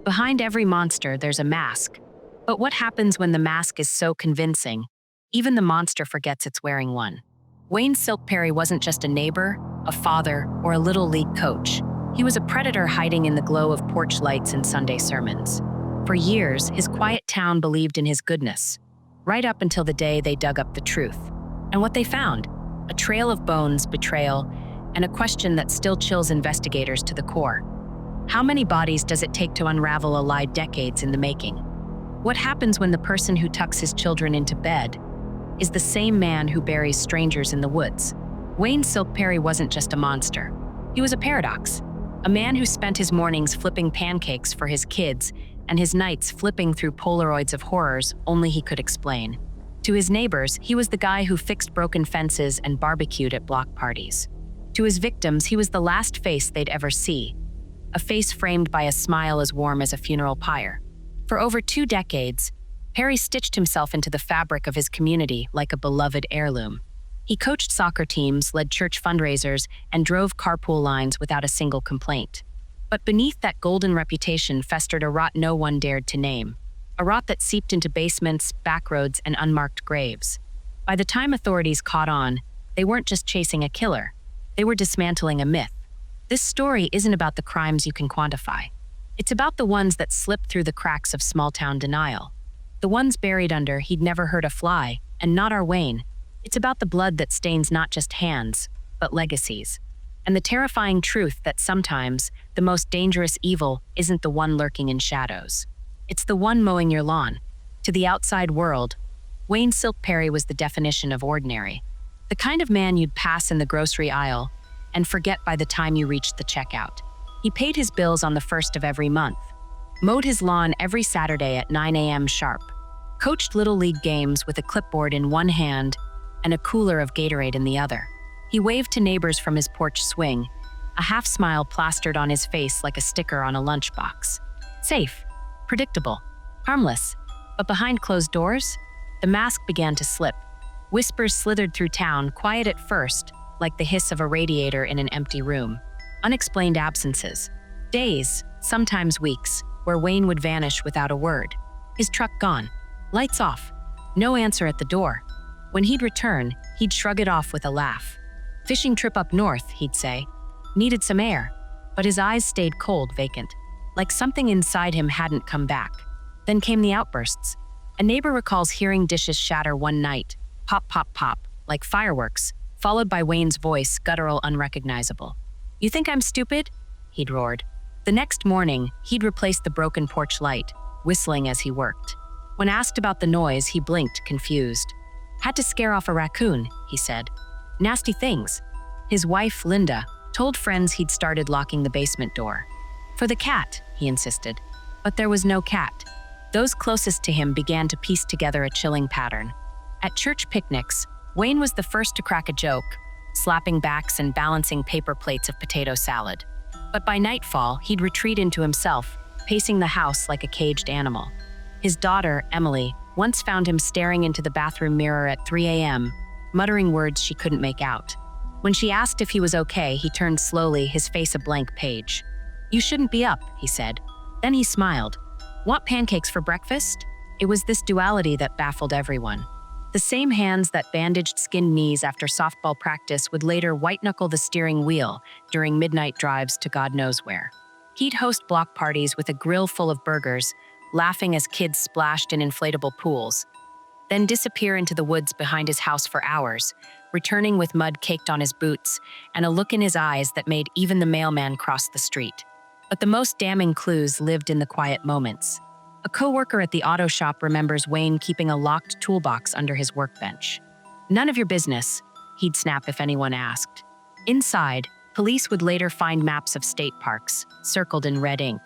Behind every monster, there's a mask. But what happens when the mask is so convincing? Even the monster forgets it's wearing one. Wayne Silkperry wasn't just a neighbor, a father, or a little league coach. He was a predator hiding in the glow of porch lights and Sunday sermons. For years, his quiet town believed in his goodness, right up until the day they dug up the truth. And what they found? A trail of bones, betrayal, and a question that still chills investigators to the core. How many bodies does it take to unravel a lie decades in the making? What happens when the person who tucks his children into bed is the same man who buries strangers in the woods? Wayne Silkperry wasn't just a monster. He was a paradox. A man who spent his mornings flipping pancakes for his kids and his nights flipping through Polaroids of horrors only he could explain. To his neighbors, he was the guy who fixed broken fences and barbecued at block parties. To his victims, he was the last face they'd ever see, a face framed by a smile as warm as a funeral pyre. For over 2 decades, Perry stitched himself into the fabric of his community like a beloved heirloom. He coached soccer teams, led church fundraisers, and drove carpool lines without a single complaint. But beneath that golden reputation festered a rot no one dared to name, a rot that seeped into basements, backroads, and unmarked graves. By the time authorities caught on, they weren't just chasing a killer, they were dismantling a myth. This story isn't about the crimes you can quantify. It's about the ones that slip through the cracks of small-town denial. The ones buried under "he'd never hurt a fly," and not our Wayne. It's about the blood that stains not just hands, but legacies. And the terrifying truth that sometimes the most dangerous evil isn't the one lurking in shadows. It's the one mowing your lawn. To the outside world, Wayne Silkperry was the definition of ordinary. The kind of man you'd pass in the grocery aisle and forget by the time you reached the checkout. He paid his bills on the first of every month, mowed his lawn every Saturday at 9 a.m. sharp, coached Little League games with a clipboard in one hand and a cooler of Gatorade in the other. He waved to neighbors from his porch swing, a half-smile plastered on his face like a sticker on a lunchbox. Safe, predictable, harmless. But behind closed doors, the mask began to slip. Whispers slithered through town, quiet at first, like the hiss of a radiator in an empty room. Unexplained absences. Days, sometimes weeks, where Wayne would vanish without a word. His truck gone. Lights off. No answer at the door. When he'd return, he'd shrug it off with a laugh. Fishing trip up north, he'd say. Needed some air. But his eyes stayed cold, vacant, like something inside him hadn't come back. Then came the outbursts. A neighbor recalls hearing dishes shatter one night. Pop, pop, pop, like fireworks, followed by Wayne's voice, guttural, unrecognizable. "You think I'm stupid?" he'd roared. The next morning, he'd replace the broken porch light, whistling as he worked. When asked about the noise, he blinked, confused. "Had to scare off a raccoon," he said. "Nasty things." His wife, Linda, told friends he'd started locking the basement door. "For the cat," he insisted. But there was no cat. Those closest to him began to piece together a chilling pattern. At church picnics, Wayne was the first to crack a joke, slapping backs and balancing paper plates of potato salad. But by nightfall, he'd retreat into himself, pacing the house like a caged animal. His daughter, Emily, once found him staring into the bathroom mirror at 3 a.m., muttering words she couldn't make out. When she asked if he was okay, he turned slowly, his face a blank page. "You shouldn't be up," he said. Then he smiled. "Want pancakes for breakfast?" It was this duality that baffled everyone. The same hands that bandaged skinned knees after softball practice would later white-knuckle the steering wheel during midnight drives to God knows where. He'd host block parties with a grill full of burgers, laughing as kids splashed in inflatable pools, then disappear into the woods behind his house for hours, returning with mud caked on his boots and a look in his eyes that made even the mailman cross the street. But the most damning clues lived in the quiet moments. A co-worker at the auto shop remembers Wayne keeping a locked toolbox under his workbench. "None of your business," he'd snap if anyone asked. Inside, police would later find maps of state parks, circled in red ink,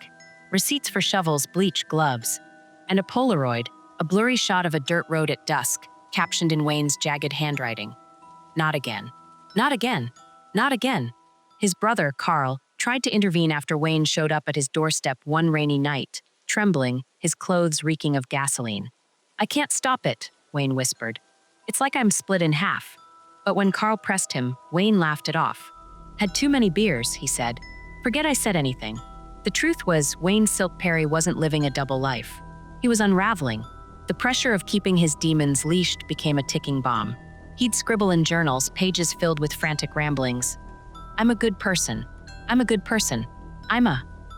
receipts for shovels, bleach, gloves, and a Polaroid, a blurry shot of a dirt road at dusk, captioned in Wayne's jagged handwriting. "Not again. Not again. Not again." His brother, Carl, tried to intervene after Wayne showed up at his doorstep one rainy night, trembling, his clothes reeking of gasoline. "I can't stop it," Wayne whispered. "It's like I'm split in half." But when Carl pressed him, Wayne laughed it off. "Had too many beers," he said. "Forget I said anything." The truth was, Wayne Silk Perry wasn't living a double life. He was unraveling. The pressure of keeping his demons leashed became a ticking bomb. He'd scribble in journals, pages filled with frantic ramblings. I'm a good person. I'm a good person.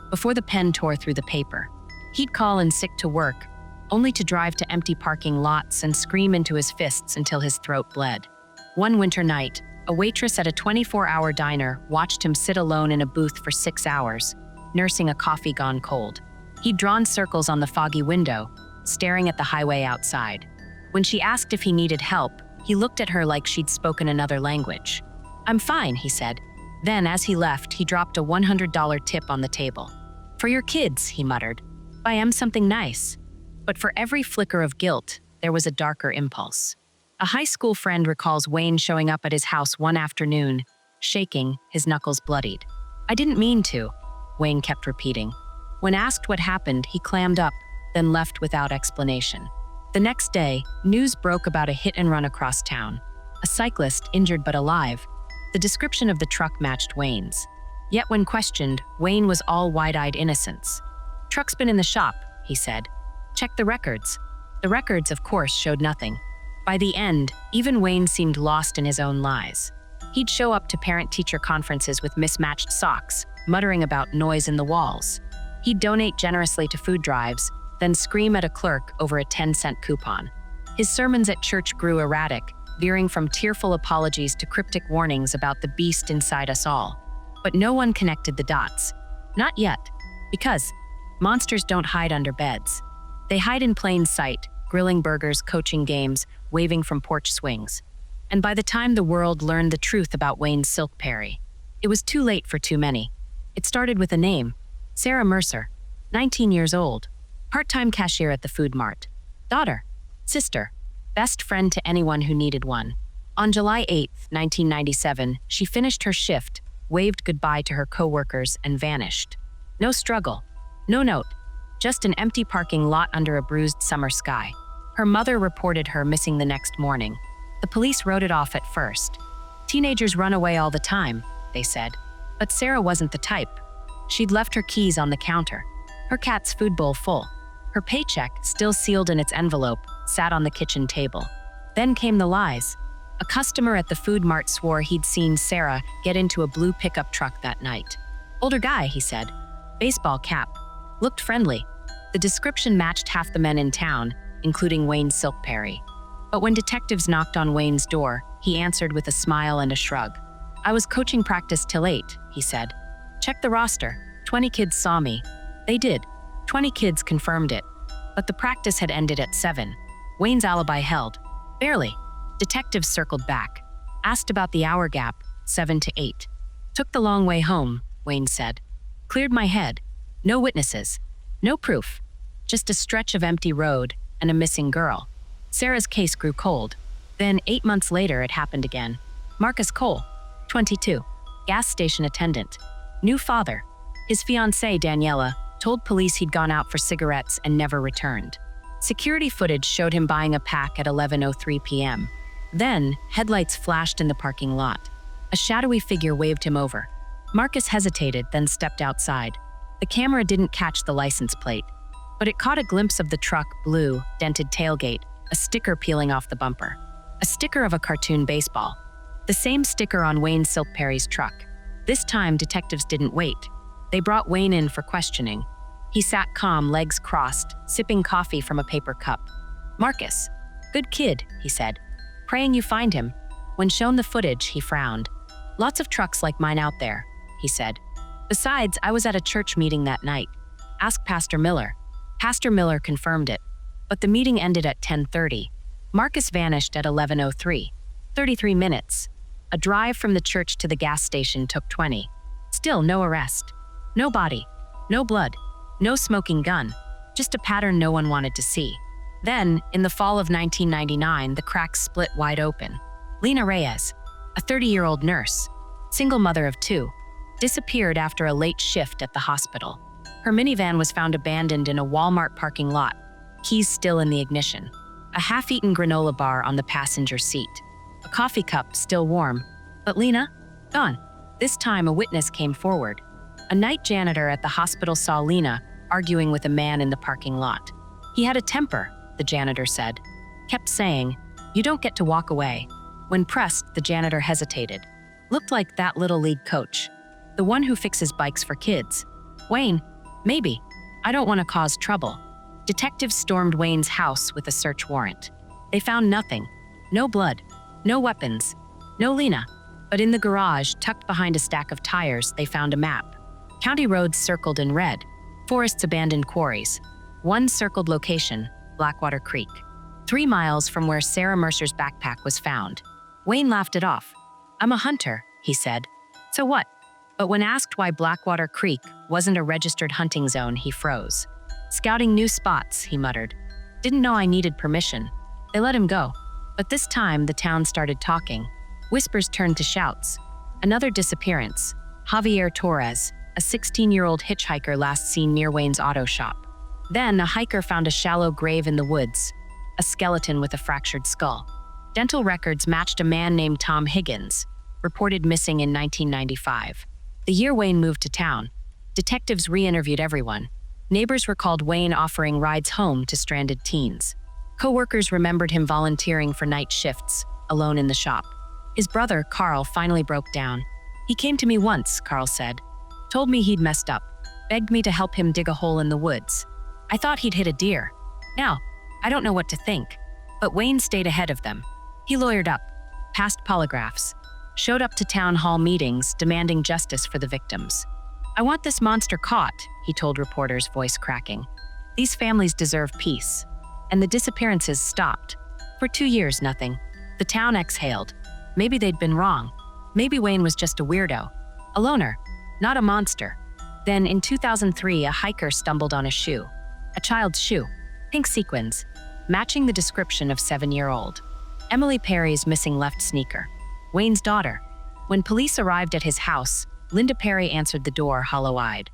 Before the pen tore through the paper. He'd call in sick to work, only to drive to empty parking lots and scream into his fists until his throat bled. One winter night, a waitress at a 24-hour diner watched him sit alone in a booth for 6 hours, nursing a coffee gone cold. He'd drawn circles on the foggy window, staring at the highway outside. When she asked if he needed help, he looked at her like she'd spoken another language. I'm fine, he said. Then, as he left, he dropped a $100 tip on the table. For your kids, he muttered. Buy 'em something nice. But for every flicker of guilt, there was a darker impulse. A high school friend recalls Wayne showing up at his house one afternoon, shaking, his knuckles bloodied. I didn't mean to, Wayne kept repeating. When asked what happened, he clammed up, then left without explanation. The next day, news broke about a hit and run across town. A cyclist, injured but alive. The description of the truck matched Wayne's. Yet when questioned, Wayne was all wide-eyed innocence. Truck's been in the shop, he said. Check the records. The records, of course, showed nothing. By the end, even Wayne seemed lost in his own lies. He'd show up to parent-teacher conferences with mismatched socks, muttering about noise in the walls. He'd donate generously to food drives, then scream at a clerk over a 10-cent coupon. His sermons at church grew erratic, veering from tearful apologies to cryptic warnings about the beast inside us all. But no one connected the dots. Not yet. Because monsters don't hide under beds. They hide in plain sight, grilling burgers, coaching games, waving from porch swings. And by the time the world learned the truth about Wayne Silk Perry, it was too late for too many. It started with a name. Sarah Mercer, 19 years old, part-time cashier at the food mart. Daughter, sister, best friend to anyone who needed one. On July 8, 1997, she finished her shift, waved goodbye to her coworkers, and vanished. No struggle, no note, just an empty parking lot under a bruised summer sky. Her mother reported her missing the next morning. The police wrote it off at first. Teenagers run away all the time, they said. But Sarah wasn't the type. She'd left her keys on the counter, her cat's food bowl full. Her paycheck, still sealed in its envelope, sat on the kitchen table. Then came the lies. A customer at the food mart swore he'd seen Sarah get into a blue pickup truck that night. Older guy, he said. Baseball cap. Looked friendly. The description matched half the men in town, including Wayne Silk Perry. But when detectives knocked on Wayne's door, he answered with a smile and a shrug. I was coaching practice till 8, he said. Check the roster. 20 kids saw me. They did. 20 kids confirmed it. But the practice had ended at 7. Wayne's alibi held. Barely. Detectives circled back. Asked about the hour gap, 7 to 8. Took the long way home, Wayne said. Cleared my head. No witnesses. No proof. Just a stretch of empty road and a missing girl. Sarah's case grew cold. Then 8 months later, it happened again. Marcus Cole, 22, gas station attendant. New father. His fiancée, Daniela, told police he'd gone out for cigarettes and never returned. Security footage showed him buying a pack at 11:03 p.m. Then, headlights flashed in the parking lot. A shadowy figure waved him over. Marcus hesitated, then stepped outside. The camera didn't catch the license plate, but it caught a glimpse of the truck, blue, dented tailgate, a sticker peeling off the bumper. A sticker of a cartoon baseball. The same sticker on Wayne Silk Perry's truck. This time, detectives didn't wait. They brought Wayne in for questioning. He sat calm, legs crossed, sipping coffee from a paper cup. Marcus, good kid, he said. Praying you find him. When shown the footage, he frowned. Lots of trucks like mine out there, he said. Besides, I was at a church meeting that night. Ask Pastor Miller. Pastor Miller confirmed it. But the meeting ended at 10:30. Marcus vanished at 11:03. 33 minutes. A drive from the church to the gas station took 20. Still no arrest. No body. No blood. No smoking gun. Just a pattern no one wanted to see. Then, in the fall of 1999, the cracks split wide open. Lena Reyes, a 30-year-old nurse, single mother of 2, disappeared after a late shift at the hospital. Her minivan was found abandoned in a Walmart parking lot, keys still in the ignition. A half-eaten granola bar on the passenger seat. A coffee cup still warm. But Lena? Gone. This time, a witness came forward. A night janitor at the hospital saw Lena arguing with a man in the parking lot. He had a temper, the janitor said. Kept saying, "You don't get to walk away." When pressed, the janitor hesitated. Looked like that Little League coach. The one who fixes bikes for kids. Wayne, maybe. I don't want to cause trouble. Detectives stormed Wayne's house with a search warrant. They found nothing. No blood. No weapons. No Lena. But in the garage, tucked behind a stack of tires, they found a map. County roads circled in red. Forests abandoned quarries. One circled location, Blackwater Creek. 3 miles from where Sarah Mercer's backpack was found. Wayne laughed it off. "I'm a hunter," he said. "So what?" But when asked why Blackwater Creek wasn't a registered hunting zone, he froze. "Scouting new spots," he muttered. "Didn't know I needed permission." They let him go. But this time, the town started talking. Whispers turned to shouts. Another disappearance. Javier Torres, a 16-year-old hitchhiker last seen near Wayne's auto shop. Then, a hiker found a shallow grave in the woods, a skeleton with a fractured skull. Dental records matched a man named Tom Higgins, reported missing in 1995. The year Wayne moved to town, detectives re-interviewed everyone. Neighbors recalled Wayne offering rides home to stranded teens. Co-workers remembered him volunteering for night shifts, alone in the shop. His brother, Carl, finally broke down. "He came to me once," Carl said. "Told me he'd messed up. Begged me to help him dig a hole in the woods. I thought he'd hit a deer. Now, I don't know what to think." But Wayne stayed ahead of them. He lawyered up, passed polygraphs, showed up to town hall meetings demanding justice for the victims. "I want this monster caught," he told reporters, voice cracking. "These families deserve peace." And the disappearances stopped. For 2 years, nothing. The town exhaled. Maybe they'd been wrong. Maybe Wayne was just a weirdo. A loner, not a monster. Then, in 2003, a hiker stumbled on a shoe. A child's shoe. Pink sequins. Matching the description of 7-year-old. Emily Perry's missing left sneaker. Wayne's daughter. When police arrived at his house, Linda Perry answered the door, hollow-eyed.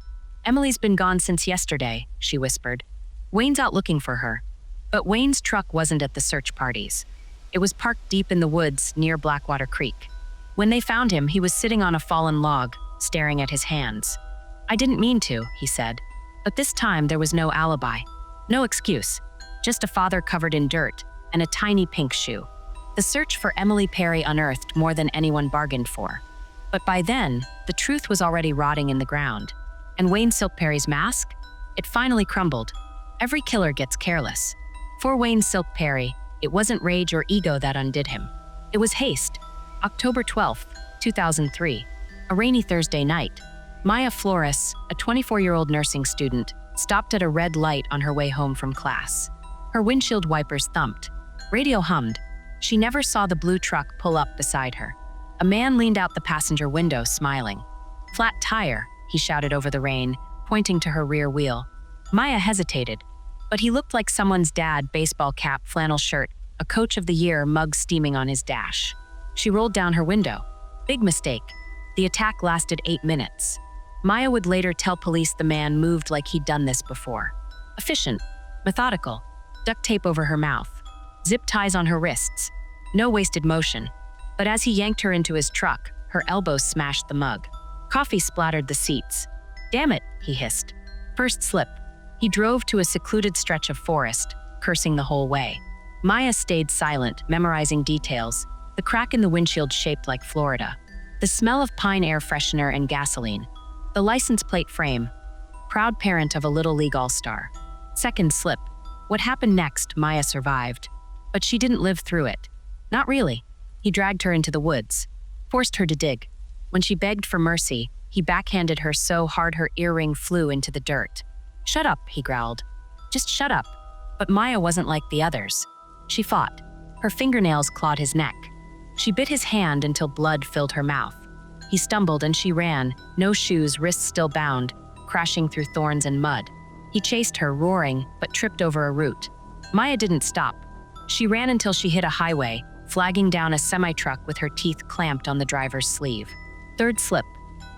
"Emily's been gone since yesterday," she whispered. "Wayne's out looking for her." But Wayne's truck wasn't at the search parties. It was parked deep in the woods near Blackwater Creek. When they found him, he was sitting on a fallen log, staring at his hands. "I didn't mean to," he said. But this time there was no alibi. No excuse. Just a father covered in dirt and a tiny pink shoe. The search for Emily Perry unearthed more than anyone bargained for. But by then, the truth was already rotting in the ground. And Wayne Silk Perry's mask? It finally crumbled. Every killer gets careless. For Wayne Silk Perry, it wasn't rage or ego that undid him. It was haste. October 12, 2003, a rainy Thursday night. Maya Flores, a 24-year-old nursing student, stopped at a red light on her way home from class. Her windshield wipers thumped. Radio hummed. She never saw the blue truck pull up beside her. A man leaned out the passenger window, smiling. "Flat tire," he shouted over the rain, pointing to her rear wheel. Maya hesitated, but he looked like someone's dad, baseball cap, flannel shirt, a Coach of the Year mug steaming on his dash. She rolled down her window. Big mistake. The attack lasted 8 minutes. Maya would later tell police the man moved like he'd done this before. Efficient, methodical, duct tape over her mouth, zip ties on her wrists, no wasted motion. But as he yanked her into his truck, her elbows smashed the mug. Coffee splattered the seats. "Damn it," he hissed. First slip. He drove to a secluded stretch of forest, cursing the whole way. Maya stayed silent, memorizing details, the crack in the windshield shaped like Florida, the smell of pine air freshener and gasoline, the license plate frame. Proud parent of a Little League All-Star. Second slip. What happened next, Maya survived. But she didn't live through it. Not really. He dragged her into the woods, forced her to dig. When she begged for mercy, he backhanded her so hard her earring flew into the dirt. "Shut up," he growled. "Just shut up." But Maya wasn't like the others. She fought. Her fingernails clawed his neck. She bit his hand until blood filled her mouth. He stumbled and she ran, no shoes, wrists still bound, crashing through thorns and mud. He chased her, roaring, but tripped over a root. Maya didn't stop. She ran until she hit a highway, flagging down a semi-truck with her teeth clamped on the driver's sleeve. Third slip.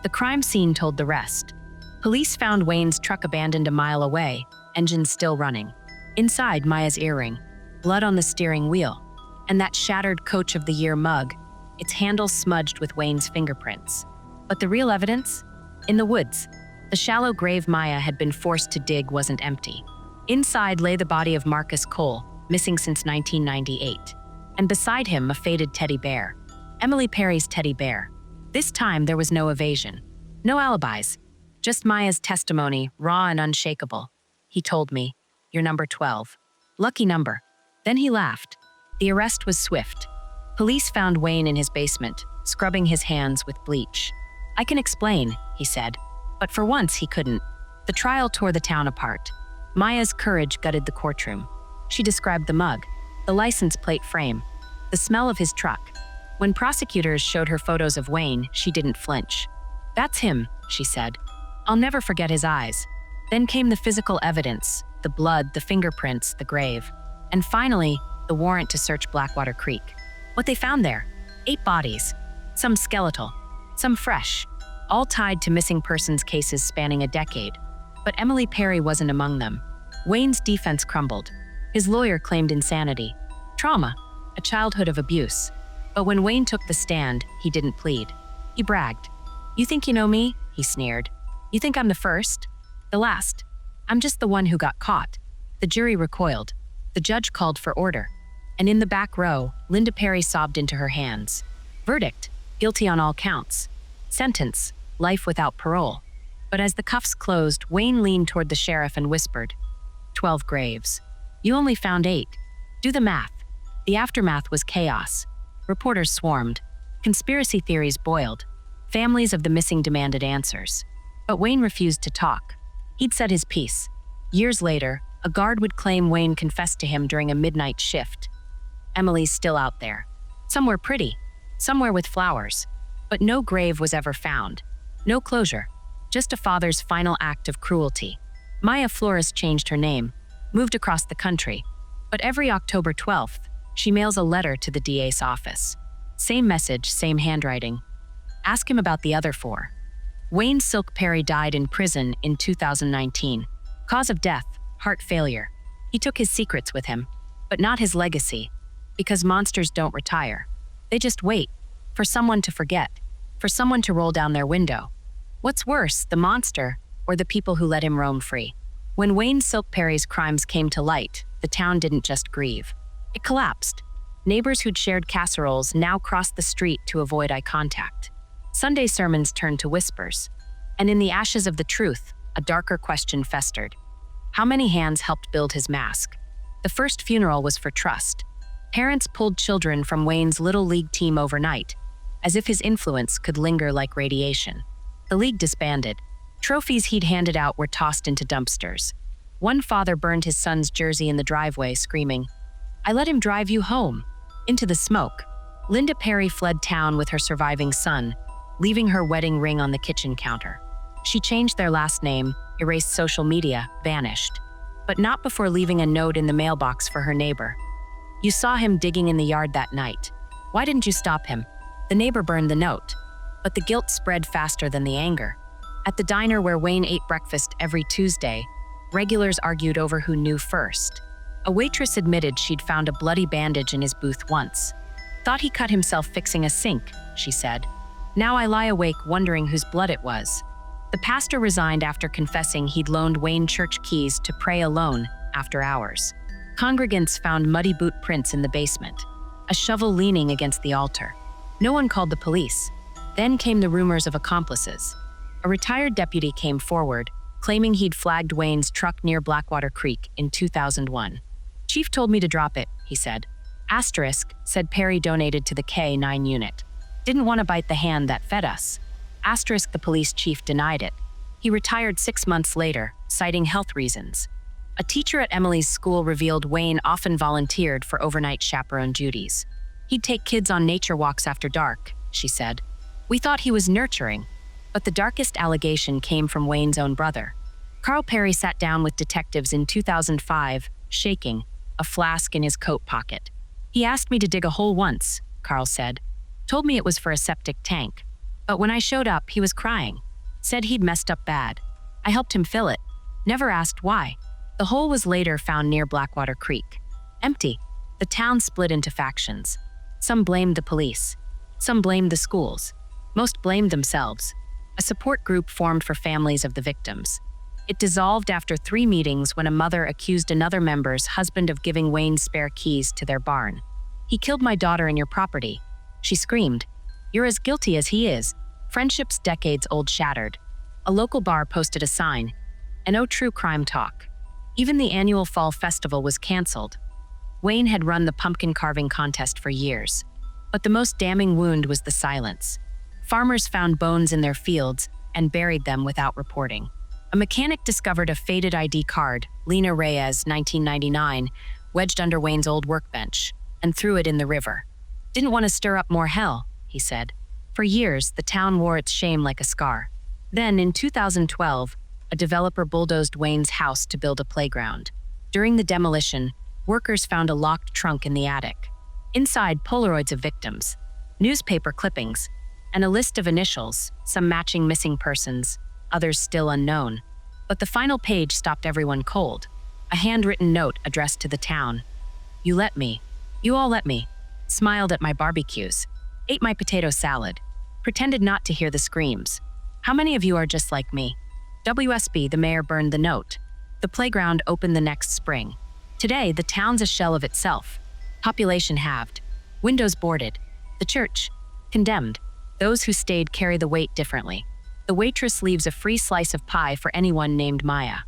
The crime scene told the rest. Police found Wayne's truck abandoned a mile away, engines still running. Inside, Maya's earring, blood on the steering wheel, and that shattered Coach of the Year mug, its handle smudged with Wayne's fingerprints. But the real evidence? In the woods, The shallow grave Maya had been forced to dig wasn't empty. Inside lay the body of Marcus Cole, missing since 1998. And beside him, a faded teddy bear. Emily Perry's teddy bear. This time, there was no evasion. No alibis. Just Maya's testimony, raw and unshakable. He told me, "You're number 12. Lucky number." Then he laughed. The arrest was swift. Police found Wayne in his basement, scrubbing his hands with bleach. "I can explain," he said. But for once, he couldn't. The trial tore the town apart. Maya's courage gutted the courtroom. She described the mug, the license plate frame, the smell of his truck. When prosecutors showed her photos of Wayne, she didn't flinch. "That's him," she said. "I'll never forget his eyes." Then came the physical evidence, the blood, the fingerprints, the grave. And finally, the warrant to search Blackwater Creek. What they found there? 8 bodies. Some skeletal, some fresh, all tied to missing persons cases spanning a decade. But Emily Perry wasn't among them. Wayne's defense crumbled. His lawyer claimed insanity, trauma, a childhood of abuse. But when Wayne took the stand, he didn't plead. He bragged. "You think you know me?" he sneered. "You think I'm the first? The last? I'm just the one who got caught." The jury recoiled. The judge called for order. And in the back row, Linda Perry sobbed into her hands. Verdict: guilty on all counts. Sentence: life without parole. But as the cuffs closed, Wayne leaned toward the sheriff and whispered, 12 graves. You only found 8. Do the math." The aftermath was chaos. Reporters swarmed. Conspiracy theories boiled. Families of the missing demanded answers. But Wayne refused to talk. He'd said his piece. Years later, a guard would claim Wayne confessed to him during a midnight shift. Emily's still out there. Somewhere pretty, somewhere with flowers. But no grave was ever found. No closure. Just a father's final act of cruelty. Maya Flores changed her name, moved across the country. But every October 12th, she mails a letter to the DA's office. Same message, same handwriting. Ask him about the other 4. Wayne Silk Perry died in prison in 2019. Cause of death: heart failure. He took his secrets with him, but not his legacy, because monsters don't retire. They just wait for someone to forget, for someone to roll down their window. What's worse, the monster or the people who let him roam free? When Wayne Silk Perry's crimes came to light, the town didn't just grieve. It collapsed. Neighbors who'd shared casseroles now crossed the street to avoid eye contact. Sunday sermons turned to whispers. And in the ashes of the truth, a darker question festered. How many hands helped build his mask? The first funeral was for trust. Parents pulled children from Wayne's Little League team overnight, as if his influence could linger like radiation. The league disbanded. Trophies he'd handed out were tossed into dumpsters. One father burned his son's jersey in the driveway, screaming, "I let him drive you home," into the smoke. Linda Perry fled town with her surviving son, leaving her wedding ring on the kitchen counter. She changed their last name, erased social media, vanished. But not before leaving a note in the mailbox for her neighbor. "You saw him digging in the yard that night. Why didn't you stop him?" The neighbor burned the note. But the guilt spread faster than the anger. At the diner where Wayne ate breakfast every Tuesday, regulars argued over who knew first. A waitress admitted she'd found a bloody bandage in his booth once. "Thought he cut himself fixing a sink," she said. "Now I lie awake wondering whose blood it was." The pastor resigned after confessing he'd loaned Wayne church keys to pray alone after hours. Congregants found muddy boot prints in the basement, a shovel leaning against the altar. No one called the police. Then came the rumors of accomplices. A retired deputy came forward, claiming he'd flagged Wayne's truck near Blackwater Creek in 2001. "Chief told me to drop it," he said. Asterisk said Perry donated to the K-9 unit. "Didn't want to bite the hand that fed us." Asterisk the police chief denied it. He retired 6 months later, citing health reasons. A teacher at Emily's school revealed Wayne often volunteered for overnight chaperone duties. "He'd take kids on nature walks after dark," she said. "We thought he was nurturing." But the darkest allegation came from Wayne's own brother. Carl Perry sat down with detectives in 2005, shaking, a flask in his coat pocket. "He asked me to dig a hole once," Carl said. "Told me it was for a septic tank. But when I showed up, he was crying. Said he'd messed up bad. I helped him fill it. Never asked why." The hole was later found near Blackwater Creek. Empty. The town split into factions. Some blamed the police. Some blamed the schools. Most blamed themselves. a support group formed for families of the victims. It dissolved after 3 meetings when a mother accused another member's husband of giving Wayne's spare keys to their barn. "He killed my daughter in your property," she screamed. "You're as guilty as he is." Friendships decades old shattered. A local bar posted a sign, "And no true crime talk." Even the annual fall festival was canceled. Wayne had run the pumpkin carving contest for years. But the most damning wound was the silence. Farmers found bones in their fields and buried them without reporting. A mechanic discovered a faded ID card, Lena Reyes, 1999, wedged under Wayne's old workbench, and threw it in the river. "Didn't want to stir up more hell," he said. For years, the town wore its shame like a scar. Then, in 2012, a developer bulldozed Wayne's house to build a playground. During the demolition, workers found a locked trunk in the attic. Inside, Polaroids of victims, newspaper clippings, and a list of initials, some matching missing persons, others still unknown. But the final page stopped everyone cold. A handwritten note addressed to the town. "You let me. You all let me. Smiled at my barbecues. Ate my potato salad. Pretended not to hear the screams. How many of you are just like me?" WSB, the mayor, burned the note. The playground opened the next spring. Today, the town's a shell of itself. Population halved. Windows boarded. The church condemned. Those who stayed carry the weight differently. The waitress leaves a free slice of pie for anyone named Maya.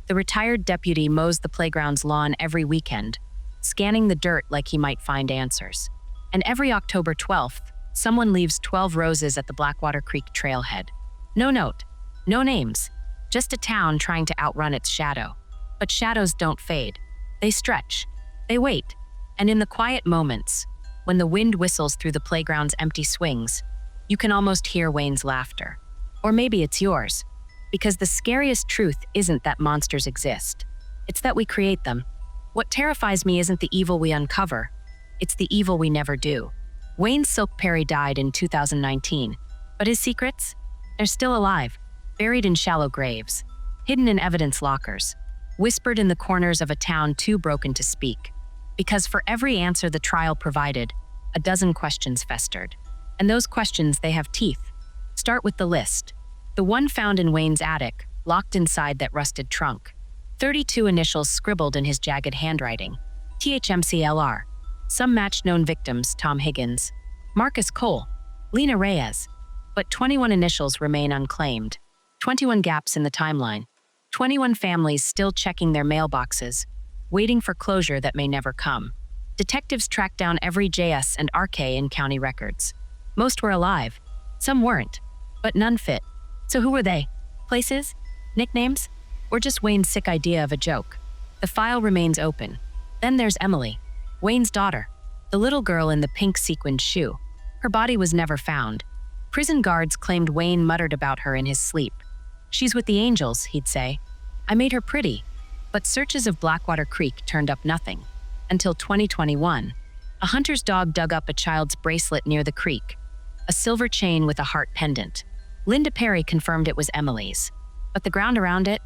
The retired deputy mows the playground's lawn every weekend, scanning the dirt like he might find answers. And every October 12th, someone leaves 12 roses at the Blackwater Creek trailhead. No note, no names, just a town trying to outrun its shadow. But shadows don't fade. They stretch. They wait. And in the quiet moments, when the wind whistles through the playground's empty swings, you can almost hear Wayne's laughter. Or maybe it's yours. Because the scariest truth isn't that monsters exist. It's that we create them. What terrifies me isn't the evil we uncover. It's the evil we never do. Wayne Silk Perry died in 2019. But his secrets? They're still alive, buried in shallow graves, hidden in evidence lockers, whispered in the corners of a town too broken to speak. Because for every answer the trial provided, a dozen questions festered. And those questions, they have teeth. Start with the list. The one found in Wayne's attic, locked inside that rusted trunk. 32 initials scribbled in his jagged handwriting. THMCLR. Some matched known victims, Tom Higgins, Marcus Cole, Lena Reyes. But 21 initials remain unclaimed. 21 gaps in the timeline. 21 families still checking their mailboxes, waiting for closure that may never come. Detectives tracked down every JS and RK in county records. Most were alive. Some weren't. But none fit. So who were they? Places? Nicknames? Or just Wayne's sick idea of a joke? The file remains open. Then there's Emily, Wayne's daughter, the little girl in the pink sequined shoe. Her body was never found. Prison guards claimed Wayne muttered about her in his sleep. "She's with the angels," he'd say. "I made her pretty." But searches of Blackwater Creek turned up nothing. Until 2021, a hunter's dog dug up a child's bracelet near the creek, a silver chain with a heart pendant. Linda Perry confirmed it was Emily's. But the ground around it?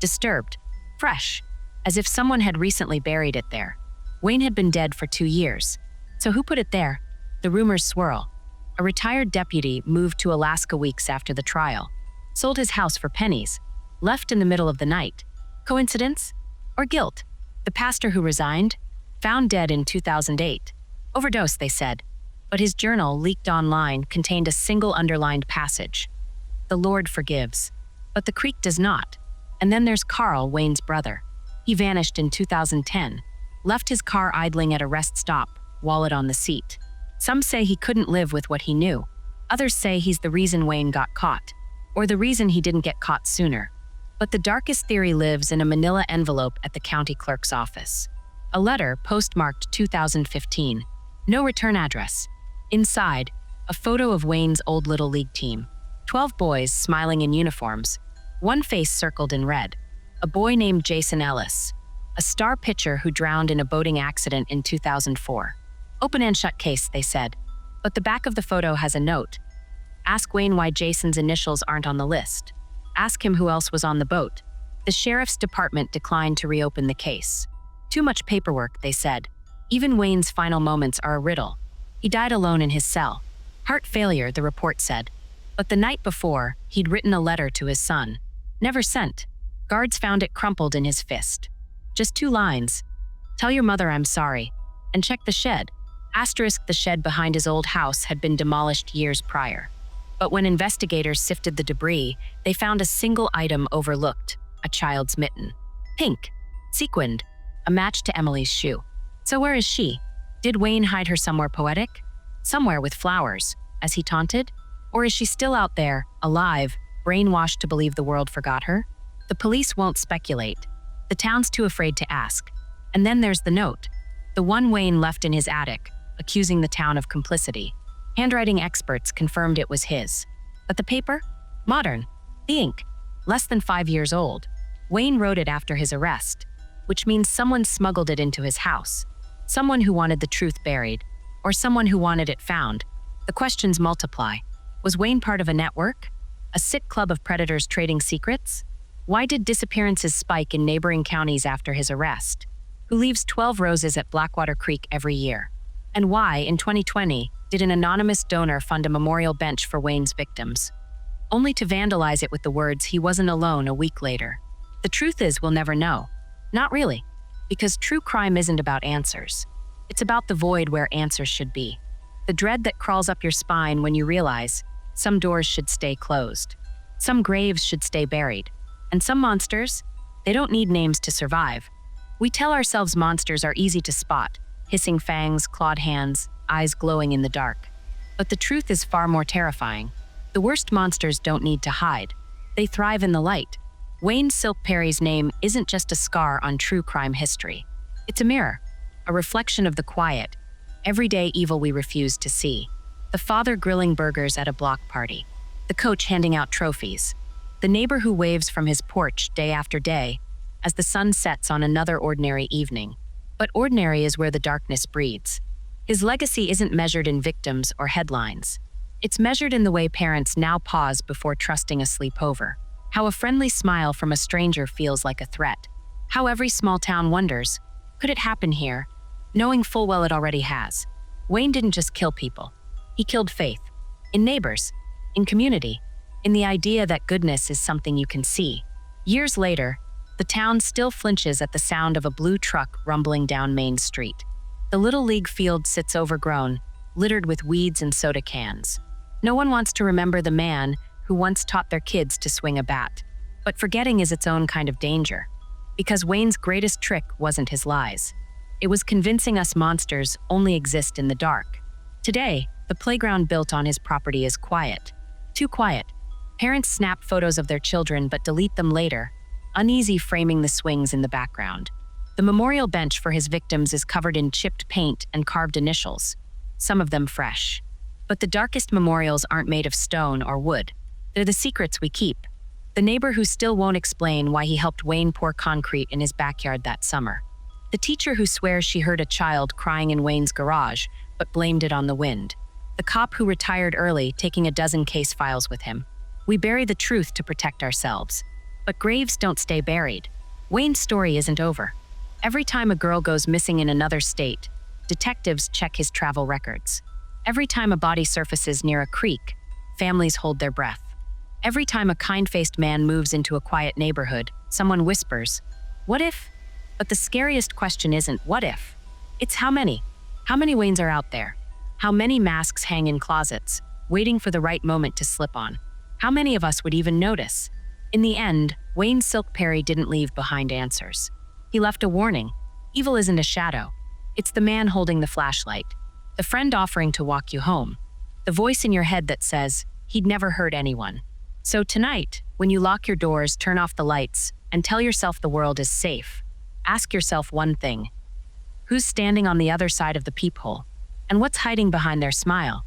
Disturbed. Fresh. As if someone had recently buried it there. Wayne had been dead for 2 years. So who put it there? The rumors swirl. A retired deputy moved to Alaska weeks after the trial. Sold his house for pennies. Left in the middle of the night. Coincidence? Or guilt? The pastor who resigned? Found dead in 2008. Overdose, they said. But his journal, leaked online, contained a single underlined passage. The Lord forgives. But the creek does not. And then there's Carl, Wayne's brother. He vanished in 2010. Left his car idling at a rest stop, wallet on the seat. Some say he couldn't live with what he knew. Others say he's the reason Wayne got caught. Or the reason he didn't get caught sooner. But the darkest theory lives in a manila envelope at the county clerk's office. A letter postmarked 2015. No return address. Inside, a photo of Wayne's old Little League team. 12 boys smiling in uniforms. One face circled in red. A boy named Jason Ellis. A star pitcher who drowned in a boating accident in 2004. Open and shut case, they said. But the back of the photo has a note. Ask Wayne why Jason's initials aren't on the list. Ask him who else was on the boat. The sheriff's department declined to reopen the case. Too much paperwork, they said. Even Wayne's final moments are a riddle. He died alone in his cell. Heart failure, the report said. But the night before, he'd written a letter to his son. Never sent. Guards found it crumpled in his fist. Just 2 lines. Tell your mother I'm sorry. And check the shed. Asterisk, the shed behind his old house had been demolished years prior. But when investigators sifted the debris, they found a single item overlooked, a child's mitten. Pink, sequined, a match to Emily's shoe. So where is she? Did Wayne hide her somewhere poetic? Somewhere with flowers, as he taunted? Or is she still out there, alive, brainwashed to believe the world forgot her? The police won't speculate. The town's too afraid to ask. And then there's the note. The one Wayne left in his attic, accusing the town of complicity. Handwriting experts confirmed it was his. But the paper? Modern. The ink? Less than 5 years old. Wayne wrote it after his arrest, which means someone smuggled it into his house. Someone who wanted the truth buried, or someone who wanted it found. The questions multiply. Was Wayne part of a network? A sick club of predators trading secrets? Why did disappearances spike in neighboring counties after his arrest? Who leaves 12 roses at Blackwater Creek every year? And why, in 2020, did an anonymous donor fund a memorial bench for Wayne's victims, only to vandalize it with the words he wasn't alone a week later? The truth is, we'll never know. Not really, because true crime isn't about answers. It's about the void where answers should be. The dread that crawls up your spine when you realize some doors should stay closed, some graves should stay buried, and some monsters, they don't need names to survive. We tell ourselves monsters are easy to spot, hissing fangs, clawed hands, eyes glowing in the dark. But the truth is far more terrifying. The worst monsters don't need to hide. They thrive in the light. Wayne Silk Perry's name isn't just a scar on true crime history. It's a mirror, a reflection of the quiet, everyday evil we refuse to see. The father grilling burgers at a block party, the coach handing out trophies, the neighbor who waves from his porch day after day as the sun sets on another ordinary evening. But ordinary is where the darkness breeds. His legacy isn't measured in victims or headlines. It's measured in the way parents now pause before trusting a sleepover, how a friendly smile from a stranger feels like a threat, how every small town wonders, could it happen here, knowing full well it already has. Wayne didn't just kill people. He killed faith. In neighbors, in community, in the idea that goodness is something you can see. Years later, the town still flinches at the sound of a blue truck rumbling down Main Street. The Little League field sits overgrown, littered with weeds and soda cans. No one wants to remember the man who once taught their kids to swing a bat. But forgetting is its own kind of danger. Because Wayne's greatest trick wasn't his lies. It was convincing us monsters only exist in the dark. Today, the playground built on his property is quiet. Too quiet. Parents snap photos of their children but delete them later, uneasy framing the swings in the background. The memorial bench for his victims is covered in chipped paint and carved initials, some of them fresh. But the darkest memorials aren't made of stone or wood. They're the secrets we keep. The neighbor who still won't explain why he helped Wayne pour concrete in his backyard that summer. The teacher who swears she heard a child crying in Wayne's garage, but blamed it on the wind. The cop who retired early, taking a dozen case files with him. We bury the truth to protect ourselves. But graves don't stay buried. Wayne's story isn't over. Every time a girl goes missing in another state, detectives check his travel records. Every time a body surfaces near a creek, families hold their breath. Every time a kind-faced man moves into a quiet neighborhood, someone whispers, "What if?" But the scariest question isn't what if. It's how many. How many Waynes are out there? How many masks hang in closets, waiting for the right moment to slip on? How many of us would even notice? In the end, Wayne Silk Perry didn't leave behind answers. He left a warning. Evil isn't a shadow. It's the man holding the flashlight, the friend offering to walk you home, the voice in your head that says, he'd never hurt anyone. So tonight, when you lock your doors, turn off the lights, and tell yourself the world is safe, ask yourself one thing. Who's standing on the other side of the peephole? And what's hiding behind their smile?